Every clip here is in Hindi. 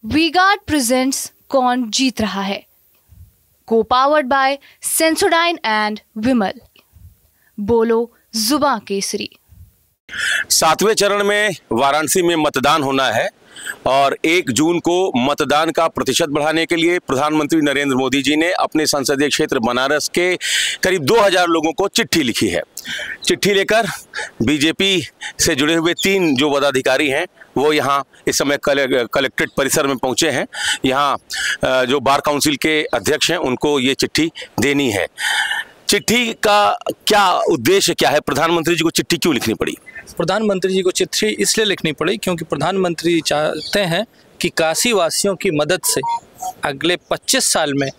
वी-गार्ड प्रेजेंट्स कौन जीत रहा है, को पावर्ड बाय सेंसोडाइन एंड विमल। बोलो जुबां केसरी। 7वें चरण में वाराणसी में मतदान होना है और 1 जून को मतदान का प्रतिशत बढ़ाने के लिए प्रधानमंत्री नरेंद्र मोदी जी ने अपने संसदीय क्षेत्र बनारस के करीब 2000 लोगों को चिट्ठी लिखी है। चिट्ठी लेकर बीजेपी से जुड़े हुए 3 जो पदाधिकारी हैं वो यहाँ इस समय कलेक्ट्रेट परिसर में पहुँचे हैं। यहाँ जो बार काउंसिल के अध्यक्ष हैं उनको ये चिट्ठी देनी है। चिट्ठी का क्या उद्देश्य क्या है? प्रधानमंत्री जी को चिट्ठी क्यों लिखनी पड़ी? प्रधानमंत्री जी को चिट्ठी इसलिए लिखनी पड़ी क्योंकि प्रधानमंत्री चाहते हैं कि काशी वासियों की मदद से अगले 25 साल में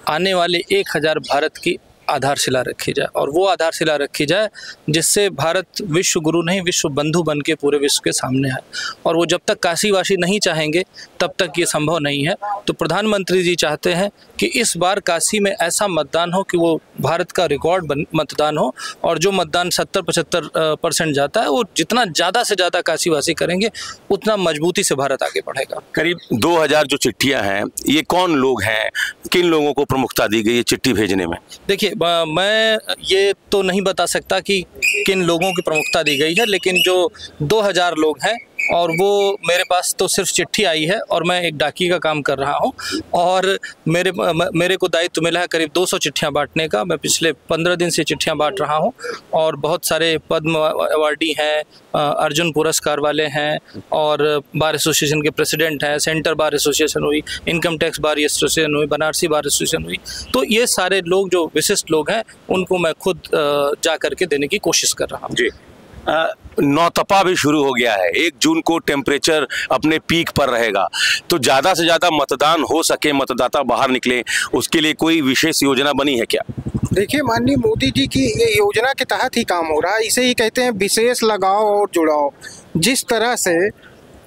आने वाले 1000 भारत की आधारशिला रखी जाए, और वो आधारशिला रखी जाए जिससे भारत विश्व गुरु नहीं विश्व बंधु बन के पूरे विश्व के सामने आए। और वो जब तक काशीवासी नहीं चाहेंगे तब तक ये संभव नहीं है। तो प्रधानमंत्री जी चाहते हैं कि इस बार काशी में ऐसा मतदान हो कि वो भारत का रिकॉर्ड मतदान हो, और जो मतदान 70-75% जाता है वो जितना ज़्यादा से ज़्यादा काशीवासी करेंगे उतना मजबूती से भारत आगे बढ़ेगा। करीब 2000 जो चिट्ठियाँ हैं ये कौन लोग हैं, किन लोगों को प्रमुखता दी गई है चिट्ठी भेजने में? देखिए, मैं ये तो नहीं बता सकता कि किन लोगों की प्रमुखता दी गई है, लेकिन जो 2000 लोग हैं और वो मेरे पास तो सिर्फ चिट्ठी आई है और मैं एक डाकी का काम कर रहा हूँ, और मेरे को दायित्व मिला है करीब 200 चिट्ठियाँ बांटने का। मैं पिछले 15 दिन से चिट्ठियाँ बांट रहा हूँ, और बहुत सारे पद्म अवार्डी हैं, अर्जुन पुरस्कार वाले हैं, और बार एसोसिएशन के प्रेसिडेंट हैं, सेंटर बार एसोसिएशन हुई, इनकम टैक्स बार एसोसिएशन हुई, बनारसी बार एसोसिएशन हुई। तो ये सारे लोग जो विशिष्ट लोग हैं उनको मैं खुद जा करके देने की कोशिश कर रहा हूँ। जी, नौतपा भी शुरू हो गया है। 1 जून को टेम्परेचर अपने पीक पर रहेगा, तो ज़्यादा से ज़्यादा मतदान हो सके, मतदाता बाहर निकले, उसके लिए कोई विशेष योजना बनी है क्या? देखिए, माननीय मोदी जी की ये योजना के तहत ही काम हो रहा है। इसे ही कहते हैं विशेष लगाव और जुड़ाव। जिस तरह से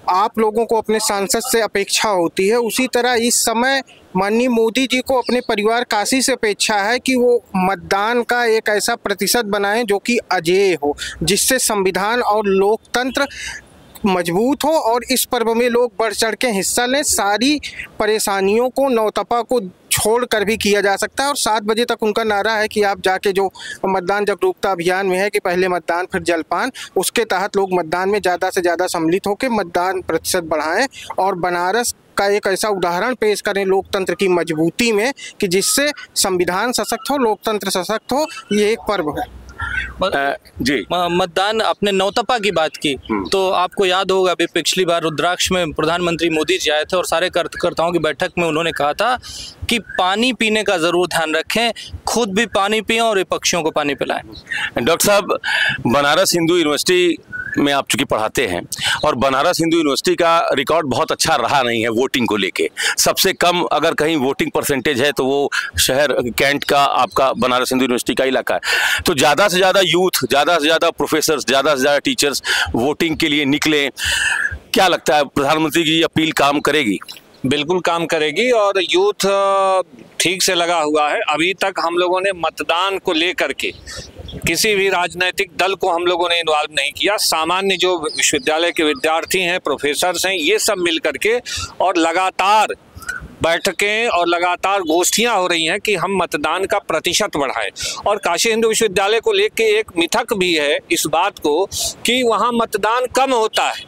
आप लोगों को अपने सांसद से अपेक्षा होती है, उसी तरह इस समय माननीय मोदी जी को अपने परिवार काशी से अपेक्षा है कि वो मतदान का एक ऐसा प्रतिशत बनाएं जो कि अजेय हो, जिससे संविधान और लोकतंत्र मजबूत हो और इस पर्व में लोग बढ़ चढ़ के हिस्सा लें। सारी परेशानियों को नौतपा को छोड़ कर भी किया जा सकता है। और 7 बजे तक उनका नारा है कि आप जाके जो मतदान जागरूकता अभियान में है कि पहले मतदान फिर जलपान, उसके तहत लोग मतदान में ज़्यादा से ज़्यादा सम्मिलित होकर मतदान प्रतिशत बढ़ाएं और बनारस का एक ऐसा उदाहरण पेश करें लोकतंत्र की मजबूती में कि जिससे संविधान सशक्त हो, लोकतंत्र सशक्त हो। ये एक पर्व है। जी, मतदान, आपने नौतपा की बात की तो आपको याद होगा अभी पिछली बार रुद्राक्ष में प्रधानमंत्री मोदी जी आए थे और सारे कार्यकर्ताओं की बैठक में उन्होंने कहा था कि पानी पीने का जरूर ध्यान रखें, खुद भी पानी पिएं और विपक्षियों को पानी पिलाएं। डॉक्टर साहब, बनारस हिंदू यूनिवर्सिटी में आप चूंकि पढ़ाते हैं और बनारस हिंदू यूनिवर्सिटी का रिकॉर्ड बहुत अच्छा रहा नहीं है वोटिंग को लेके। सबसे कम अगर कहीं वोटिंग परसेंटेज है तो वो शहर कैंट का आपका बनारस हिंदू यूनिवर्सिटी का इलाका है। तो ज़्यादा से ज़्यादा यूथ, ज़्यादा से ज़्यादा प्रोफेसर, ज़्यादा से ज़्यादा टीचर्स वोटिंग के लिए निकले। क्या लगता है प्रधानमंत्री की अपील काम करेगी? बिल्कुल काम करेगी, और यूथ ठीक से लगा हुआ है। अभी तक हम लोगों ने मतदान को लेकर के किसी भी राजनीतिक दल को हम लोगों ने इन्वॉल्व नहीं किया। सामान्य जो विश्वविद्यालय के विद्यार्थी हैं, प्रोफेसर्स हैं, ये सब मिल करके और लगातार बैठकें और लगातार गोष्ठियां हो रही हैं कि हम मतदान का प्रतिशत बढ़ाएं। और काशी हिंदू विश्वविद्यालय को लेके एक मिथक भी है इस बात को कि वहाँ मतदान कम होता है।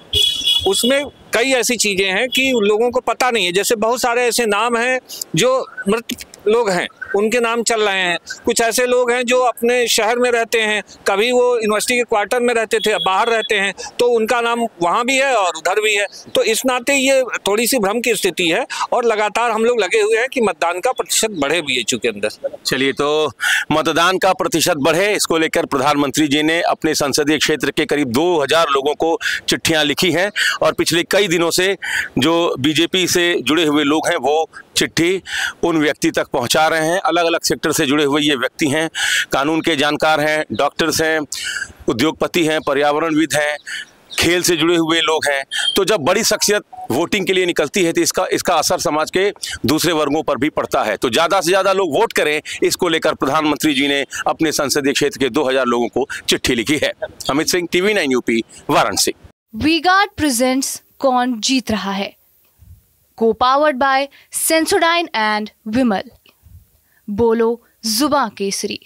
उसमें कई ऐसी चीज़ें हैं कि लोगों को पता नहीं है। जैसे बहुत सारे ऐसे नाम हैं जो मृत लोग हैं, उनके नाम चल रहे हैं। कुछ ऐसे लोग हैं जो अपने शहर में रहते हैं, कभी वो यूनिवर्सिटी के क्वार्टर में रहते थे, बाहर रहते हैं, तो उनका नाम वहाँ भी है और उधर भी है। तो इस नाते ये थोड़ी सी भ्रम की स्थिति है, और लगातार हम लोग लगे हुए हैं कि मतदान का प्रतिशत बढ़े भी है चूंकि अंदर। चलिए, तो मतदान का प्रतिशत बढ़े, इसको लेकर प्रधानमंत्री जी ने अपने संसदीय क्षेत्र के करीब 2000 लोगों को चिट्ठियाँ लिखी हैं, और पिछले कई दिनों से जो बीजेपी से जुड़े हुए लोग हैं वो चिट्ठी उन व्यक्ति तक पहुंचा रहे हैं। अलग अलग सेक्टर से जुड़े हुए ये व्यक्ति हैं, कानून के जानकार हैं, डॉक्टर्स हैं, उद्योगपति हैं, पर्यावरणविद हैं, खेल से जुड़े हुए लोग हैं। तो जब बड़ी शख्सियत वोटिंग के लिए निकलती है तो इसका असर समाज के दूसरे वर्गों पर भी पड़ता है। तो ज़्यादा से ज़्यादा लोग वोट करें, इसको लेकर प्रधानमंत्री जी ने अपने संसदीय क्षेत्र के 2000 लोगों को चिट्ठी लिखी है। Amit Singh, TV9 UP, Varanasi. V-Guard presents कौन जीत रहा है, Co-powered by Sensodyne and Vimal. बोलो जुबां केसरी।